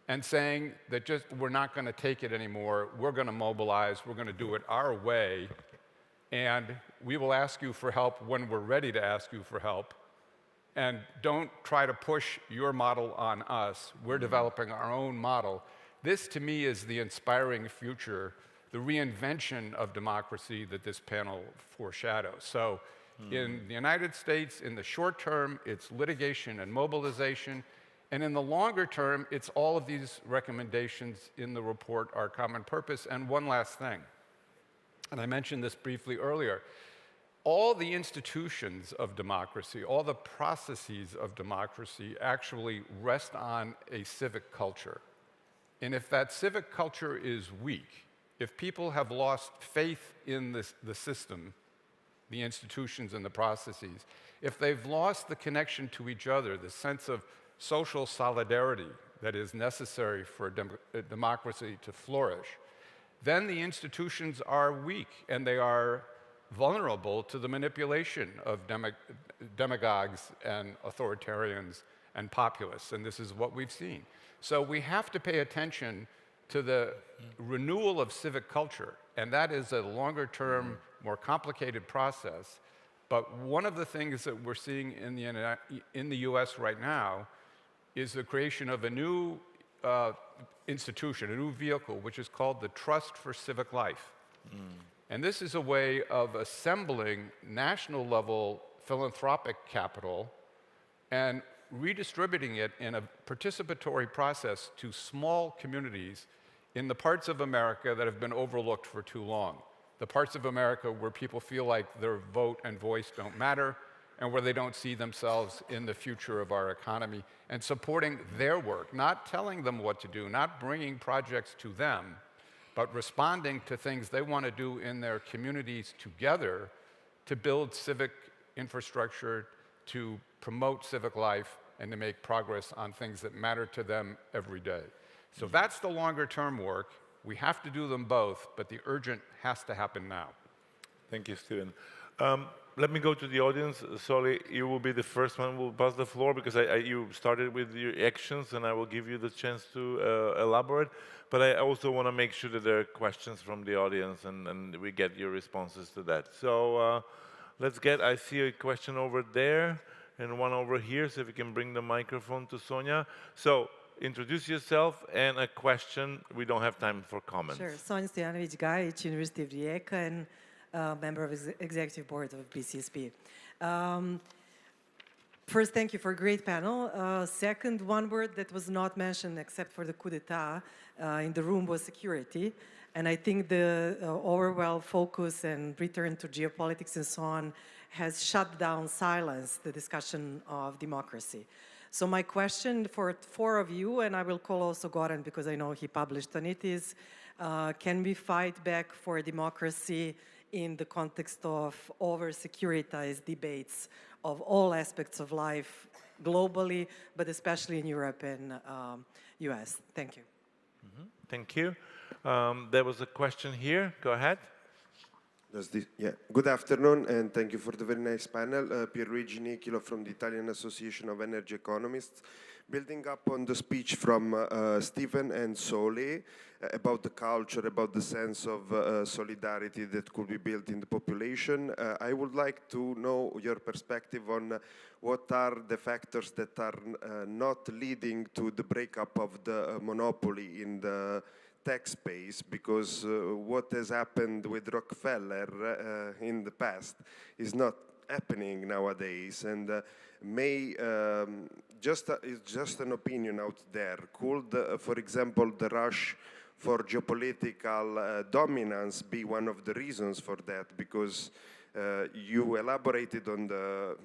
and saying that just we're not going to take it anymore, we're going to mobilize, we're going to do it our way, and we will ask you for help when we're ready to ask you for help, and don't try to push your model on us. We're developing our own model. This, to me, is the inspiring future, the reinvention of democracy that this panel foreshadows. So in the United States, in the short term, it's litigation and mobilization. And in the longer term, it's all of these recommendations in the report, Our Common Purpose. And one last thing, and I mentioned this briefly earlier, all the institutions of democracy, all the processes of democracy actually rest on a civic culture. And if that civic culture is weak, if people have lost faith in the system, the institutions and the processes, if they've lost the connection to each other, the sense of social solidarity that is necessary for a democracy to flourish, then the institutions are weak and they are vulnerable to the manipulation of demagogues and authoritarians and populists, and this is what we've seen. So we have to pay attention to the renewal of civic culture, and that is a longer-term, more complicated process. But one of the things that we're seeing in the US right now is the creation of a new institution, a new vehicle, which is called the Trust for Civic Life. And this is a way of assembling national-level philanthropic capital and redistributing it in a participatory process to small communities in the parts of America that have been overlooked for too long. The parts of America where people feel like their vote and voice don't matter, and where they don't see themselves in the future of our economy, and supporting their work, not telling them what to do, not bringing projects to them, but responding to things they want to do in their communities together to build civic infrastructure, to promote civic life, and to make progress on things that matter to them every day. So that's the longer-term work. We have to do them both, but the urgent has to happen now. Thank you, Stephen. Let me go to the audience. Soli, you will be the first one who will pass the floor because you started with your actions and I will give you the chance to elaborate. But I also want to make sure that there are questions from the audience and we get your responses to that. So I see a question over there and one over here, so if you can bring the microphone to Sonia. So introduce yourself and a question. We don't have time for comments. Sure. Sonia Stojanović-Gajić, University of Rijeka, and member of the executive board of BCSP. First, thank you for a great panel. Second, one word that was not mentioned except for the coup d'etat in the room was security. And I think the overall focus and return to geopolitics and so on has shut down, silenced the discussion of democracy. So my question for four of you, and I will call also Goran because I know he published on it, is can we fight back for democracy in the context of over-securitized debates of all aspects of life globally, but especially in Europe and US? Thank you. Thank you. There was a question here. Go ahead. Good afternoon, and thank you for the very nice panel. Pierluigi Nichilo from the Italian Association of Energy Economists. Building up on the speech from Stephen and Soli about the culture, about the sense of solidarity that could be built in the population, I would like to know your perspective on what are the factors that are not leading to the breakup of the monopoly in the tech space, because what has happened with Rockefeller in the past is not happening nowadays, and it's just an opinion out there. Could, for example, the rush for geopolitical dominance be one of the reasons for that? Because you elaborated on the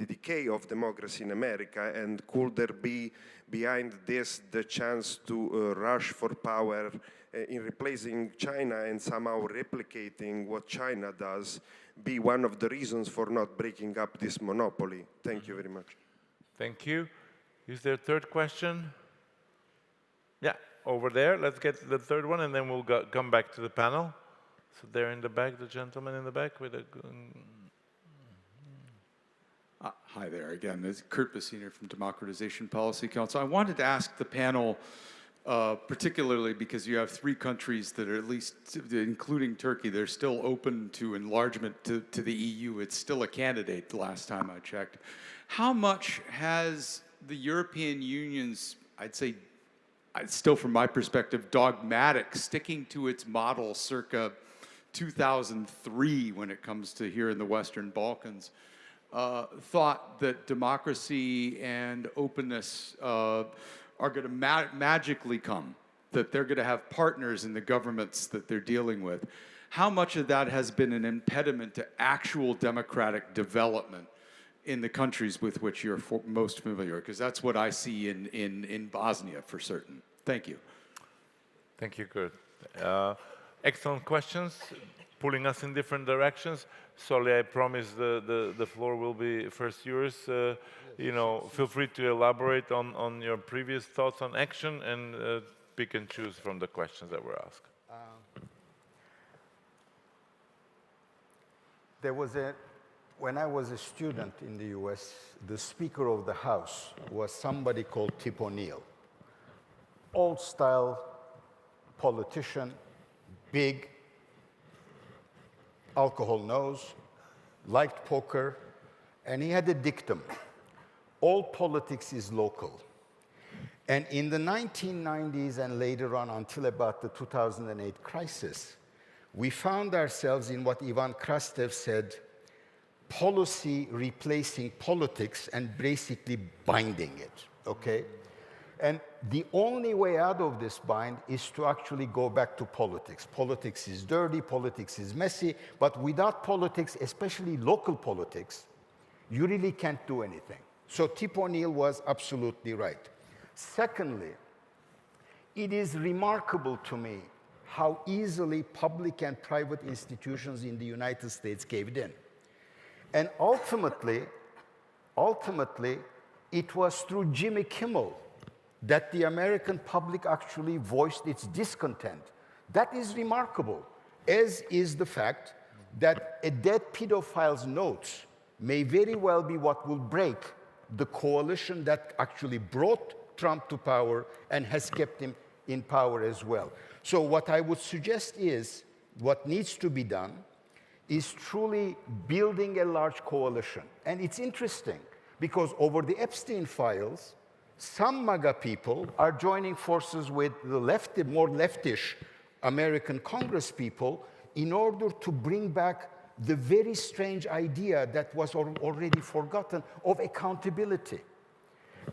decay of democracy in America, and could there be behind this the chance to rush for power in replacing China and somehow replicating what China does, be one of the reasons for not breaking up this monopoly? Thank you very much. Thank you. Is there a third question? Yeah, over there. Let's get the third one, and then we'll come back to the panel. So there in the back, the gentleman in the back with a... Hi there again. This is Kurt Bassiner from Democratization Policy Council. I wanted to ask the panel, particularly because you have three countries that are, at least including Turkey, they're still open to enlargement to the EU. It's still a candidate the last time I checked. how much has the European Union's, I'd say, still from my perspective, dogmatic, sticking to its model circa 2003 when it comes to here in the Western Balkans, thought that democracy and openness are going to magically come, that they're going to have partners in the governments that they're dealing with. How much of that has been an impediment to actual democratic development in the countries with which you're most familiar? Because that's what I see in Bosnia for certain. Thank you. Thank you, Kurt. Excellent questions, pulling us in different directions. Soli, I promise the floor will be first yours. Feel free to elaborate on your previous thoughts on action and pick and choose from the questions that were asked. When I was a student in the US, the Speaker of the House was somebody called Tip O'Neill. Old-style politician, big, alcohol nose, liked poker, and he had a dictum: all politics is local. And in the 1990s and later on until about the 2008 crisis, we found ourselves in what Ivan Krastev said, policy replacing politics and basically binding it, okay? And the only way out of this bind is to actually go back to politics. Politics is dirty, politics is messy, but without politics, especially local politics, you really can't do anything. So Tip O'Neill was absolutely right. Secondly, it is remarkable to me how easily public and private institutions in the United States caved in. And ultimately, it was through Jimmy Kimmel that the American public actually voiced its discontent. That is remarkable, as is the fact that a dead pedophile's notes may very well be what will break the coalition that actually brought Trump to power and has kept him in power as well. So what I would suggest is, what needs to be done is truly building a large coalition. And it's interesting, because over the Epstein files, some MAGA people are joining forces with the more leftish American Congress people in order to bring back the very strange idea that was already forgotten of accountability.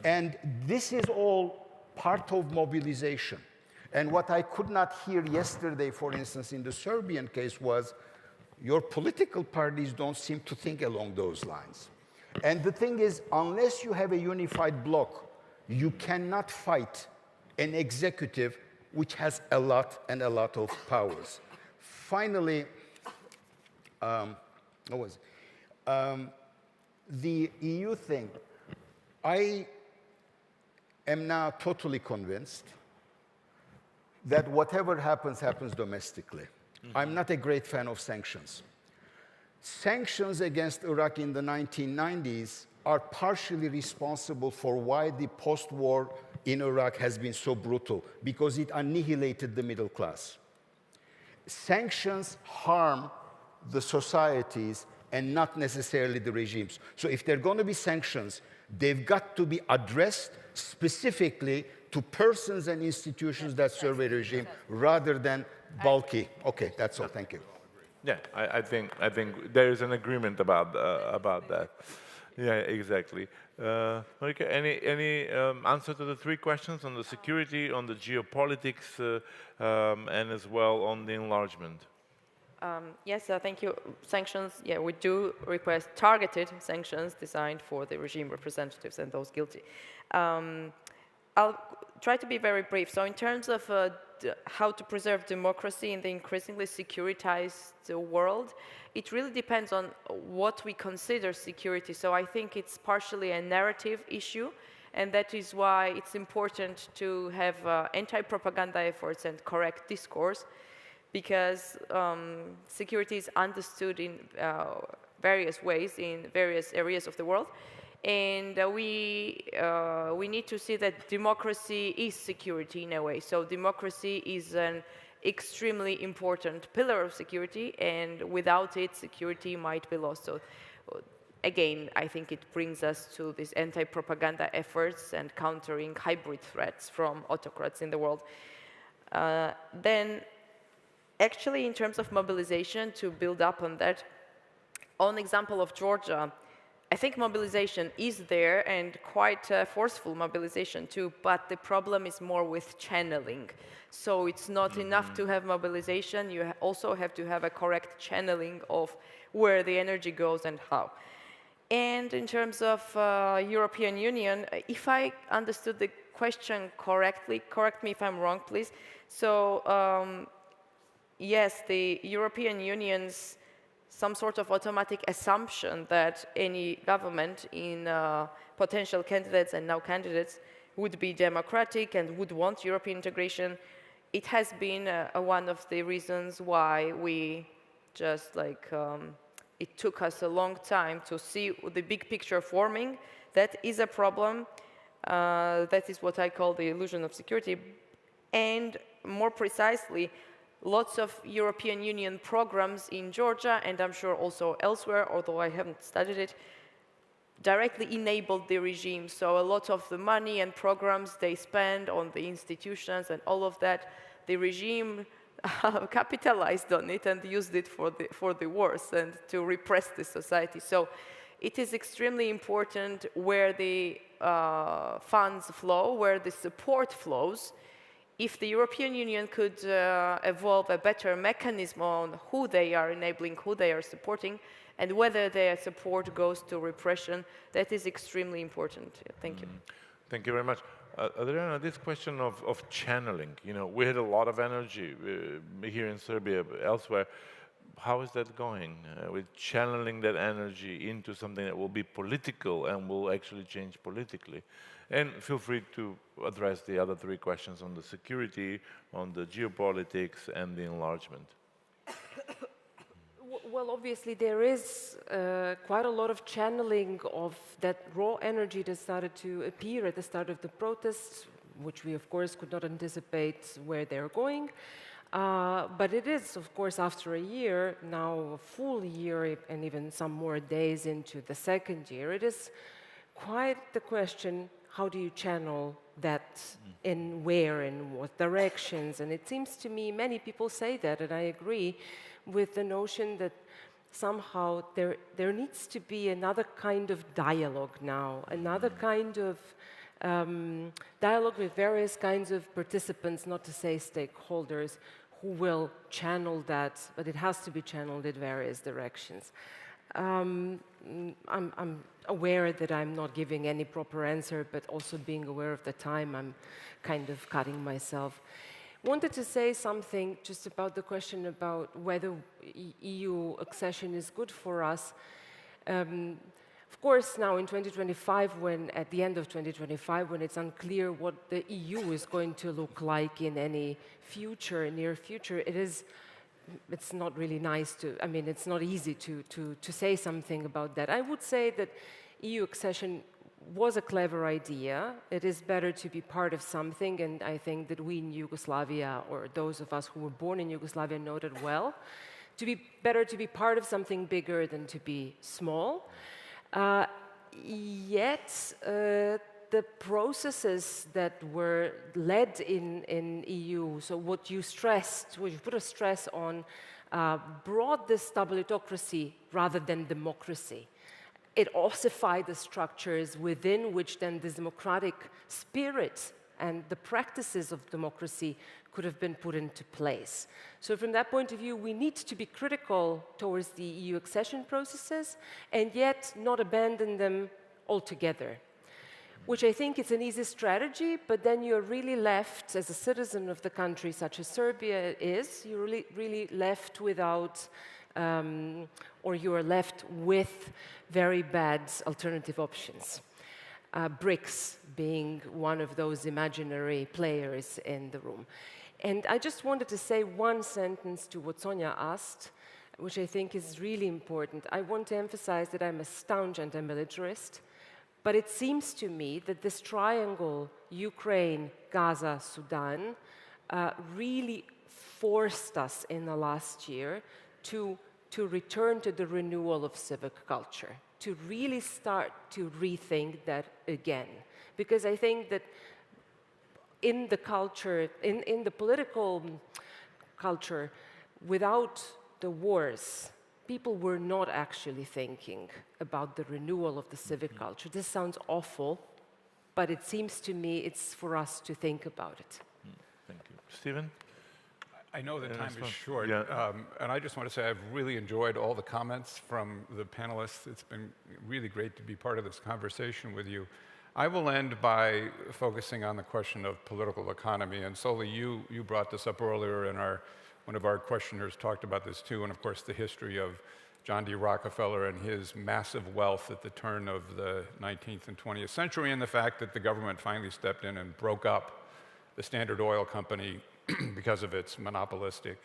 And this is all part of mobilization. And what I could not hear yesterday, for instance, in the Serbian case was, your political parties don't seem to think along those lines. And the thing is, unless you have a unified bloc, you cannot fight an executive which has a lot of powers. Finally, the EU thing, I am now totally convinced that whatever happens, happens domestically. I'm not a great fan of sanctions. Sanctions against Iraq in the 1990s are partially responsible for why the post-war in Iraq has been so brutal, because it annihilated the middle class. Sanctions harm the societies and not necessarily the regimes. So if there are going to be sanctions, they've got to be addressed specifically to persons and institutions that serve a regime rather than bulky. Okay, that's all. Thank you. Yeah, I think there is an agreement about that. Yeah, exactly. Marika, any answer to the three questions on the security, on the geopolitics, and as well on the enlargement? Yes, thank you. Sanctions, yeah, we do request targeted sanctions designed for the regime representatives and those guilty. I'll try to be very brief. So in terms of how to preserve democracy in the increasingly securitized world, it really depends on what we consider security. So I think it's partially a narrative issue, and that is why it's important to have anti-propaganda efforts and correct discourse, because security is understood in various ways in various areas of the world. And we need to see that democracy is security in a way. So democracy is an extremely important pillar of security, and without it, security might be lost. So again, I think it brings us to these anti-propaganda efforts and countering hybrid threats from autocrats in the world. Then, actually, in terms of mobilization, to build up on that, on example of Georgia, I think mobilization is there, and quite forceful mobilization too, but the problem is more with channeling. So it's not enough to have mobilization, you also have to have a correct channeling of where the energy goes and how. And in terms of European Union, if I understood the question correctly, correct me if I'm wrong, please. So yes, the European Union's some sort of automatic assumption that any government in potential candidates and now candidates would be democratic and would want European integration. It has been one of the reasons why we just like, it took us a long time to see the big picture forming. That is a problem. That is what I call the illusion of security. And more precisely, lots of European Union programs in Georgia, and I'm sure also elsewhere, although I haven't studied it, directly enabled the regime. So a lot of the money and programs they spend on the institutions and all of that, the regime capitalized on it and used it for the worse and to repress the society. So it is extremely important where the funds flow, where the support flows. If the European Union could evolve a better mechanism on who they are enabling, who they are supporting, and whether their support goes to repression, that is extremely important. Thank you. Thank you very much. Adriana, this question of channeling, you know, we had a lot of energy here in Serbia, but elsewhere. How is that going with channeling that energy into something that will be political and will actually change politically? And feel free to address the other three questions on the security, on the geopolitics, and the enlargement. Well, obviously there is quite a lot of channeling of that raw energy that started to appear at the start of the protests, which we of course could not anticipate where they're going. But it is, of course, after a year, now a full year and even some more days into the second year, it is quite the question, how do you channel that in where and what directions? And it seems to me many people say that, and I agree with the notion that somehow there needs to be another kind of dialogue now, another kind of dialogue with various kinds of participants, not to say stakeholders, who will channel that, but it has to be channeled in various directions. I'm aware that I'm not giving any proper answer, but also being aware of the time, I'm kind of cutting myself. Wanted to say something just about the question about whether EU accession is good for us. Of course, now in 2025, when at the end of 2025, when it's unclear what the EU is going to look like in any future, near future, it's not really nice to, I mean, it's not easy to say something about that. I would say that EU accession was a clever idea. It is better to be part of something, and I think that we in Yugoslavia, or those of us who were born in Yugoslavia, know that well. To be better to be part of something bigger than to be small. Yet, the processes that were led in EU, so what you stressed, what you put a stress on, brought this stabilitocracy rather than democracy. It ossified the structures within which then this democratic spirit and the practices of democracy could have been put into place. So from that point of view, we need to be critical towards the EU accession processes and yet not abandon them altogether, which I think is an easy strategy, but then you're really left, as a citizen of the country such as Serbia is, you're really left without, or you are left with very bad alternative options. BRICS being one of those imaginary players in the room. And I just wanted to say one sentence to what Sonia asked, which I think is really important. I want to emphasize that I'm a staunch anti-militarist, but it seems to me that this triangle, Ukraine, Gaza, Sudan, really forced us in the last year to return to the renewal of civic culture. to really start to rethink that again. Because I think that in the culture, in the political culture, without the wars, people were not actually thinking about the renewal of the civic culture. This sounds awful, but it seems to me it's for us to think about it. Thank you. Stephen? I know the time is short, Yeah. and I just want to say I've really enjoyed all the comments from the panelists. It's been really great to be part of this conversation with you. I will end by focusing on the question of political economy. And Soli, you brought this up earlier, and one of our questioners talked about this too, and of course the history of John D. Rockefeller and his massive wealth at the turn of the 19th and 20th century, and the fact that the government finally stepped in and broke up the Standard Oil Company because of its monopolistic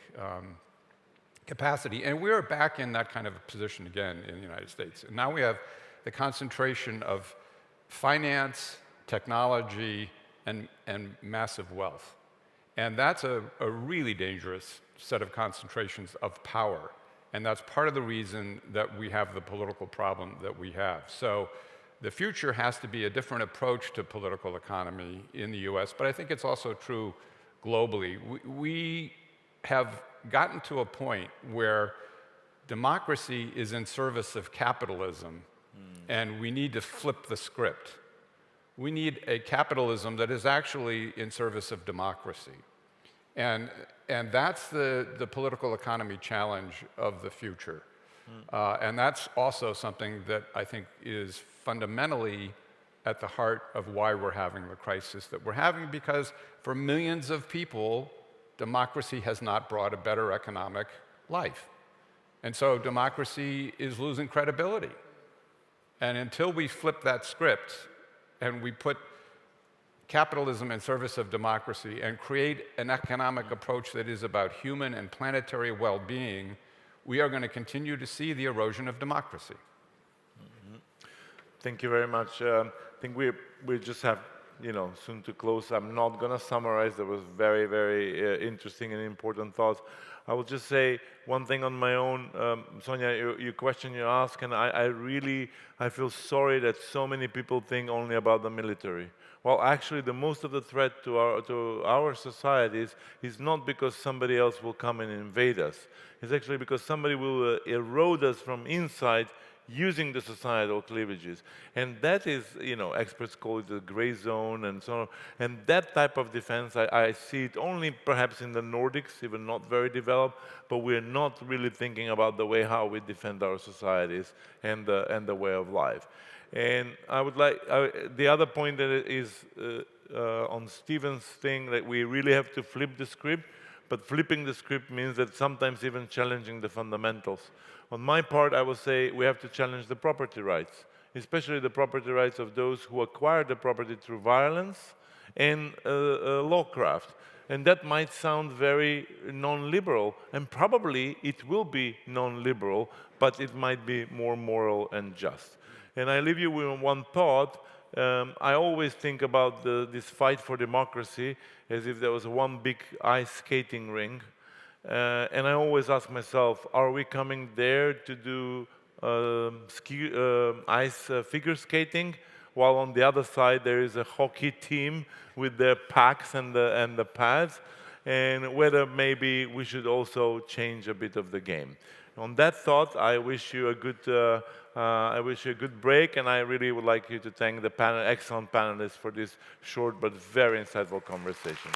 capacity. And we're back in that kind of a position again in the United States. And now we have the concentration of finance, technology, and massive wealth. And that's a really dangerous set of concentrations of power. And that's part of the reason that we have the political problem that we have. So the future has to be a different approach to political economy in the US, but I think it's also true globally. We have gotten to a point where democracy is in service of capitalism, and we need to flip the script. We need a capitalism that is actually in service of democracy. And that's the political economy challenge of the future. And that's also something that I think is fundamentally at the heart of why we're having the crisis that we're having, because for millions of people, democracy has not brought a better economic life. And so democracy is losing credibility. And until we flip that script and we put capitalism in service of democracy and create an economic approach that is about human and planetary well-being, we are going to continue to see the erosion of democracy. Thank you very much. I think we just have, soon to close. I'm not going to summarize. There was very, very interesting and important thoughts. I will just say one thing on my own. Sonia, your question you asked, and I feel sorry that so many people think only about the military. Well, actually, the most of the threat to our societies is not because somebody else will come and invade us. It's actually because somebody will erode us from inside using the societal cleavages. And that is, experts call it the gray zone and so on. And that type of defense, I see it only perhaps in the Nordics, even not very developed, but we're not really thinking about the way how we defend our societies and the way of life. And I would like, the other point that is on Stephen's thing, that we really have to flip the script, but flipping the script means that sometimes even challenging the fundamentals. On my part, I will say we have to challenge the property rights, especially the property rights of those who acquire the property through violence and lawcraft. And that might sound very non-liberal, and probably it will be non-liberal, but it might be more moral and just. And I leave you with one thought. I always think about this fight for democracy as if there was one big ice skating ring. And I always ask myself, are we coming there to do ice figure skating, while on the other side there is a hockey team with their packs and the pads, and whether maybe we should also change a bit of the game. On that thought, I wish you a good break, and I really would like you to thank the excellent panelists for this short but very insightful conversation.